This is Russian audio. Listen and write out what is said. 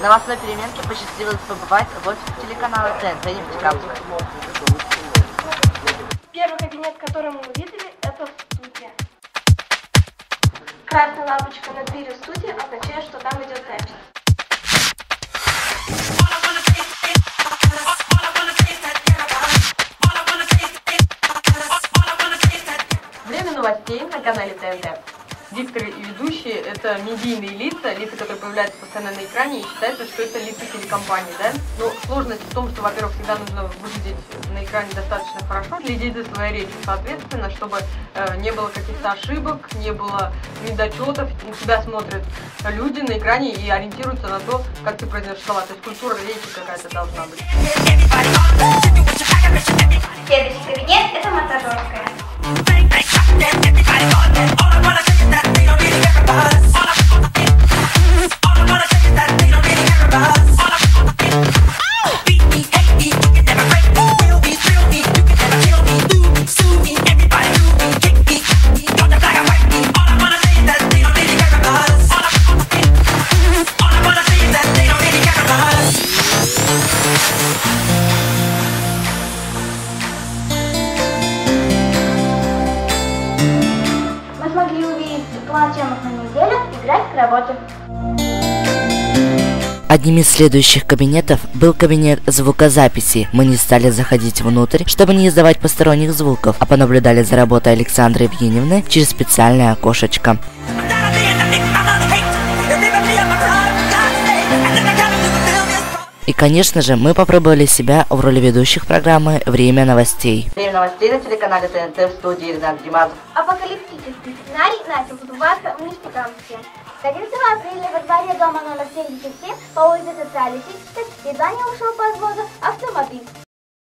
новостной переменке посчастливилось побывать в офисе телеканала ТНТ Нефтекамск. Первый кабинет, который мы увидели, это студия. Красная лампочка на двери студии означает, что там идет запись. Время новостей на канале ТНТ. Дикторы и ведущие – это медийные лица, которые появляются постоянно на экране, и считается, что это лица телекомпании, да? Но сложность в том, что, во-первых, всегда нужно выглядеть на экране достаточно хорошо, следить за своей речью, соответственно, чтобы не было каких-то ошибок, не было недочетов. На тебя смотрят люди на экране и ориентируются на то, как ты произносишь слова. То есть культура речи какая-то должна быть. Следующий кабинет – это массажерская. Мы смогли увидеть план съемок на неделю и график работы. Одним из следующих кабинетов был кабинет звукозаписи. Мы не стали заходить внутрь, чтобы не издавать посторонних звуков, а понаблюдали за работой Александры Евгеньевны через специальное окошечко. И, конечно же, мы попробовали себя в роли ведущих программы «Время новостей». Время новостей на телеканале ТНТ, в студии Ренат Гримазов. Апокалиптический сценарий начал сбываться в Нефтекамске. 11 апреля во дворе дома номер 77 по улице Социалистической едва не ушел под воду автомобиль.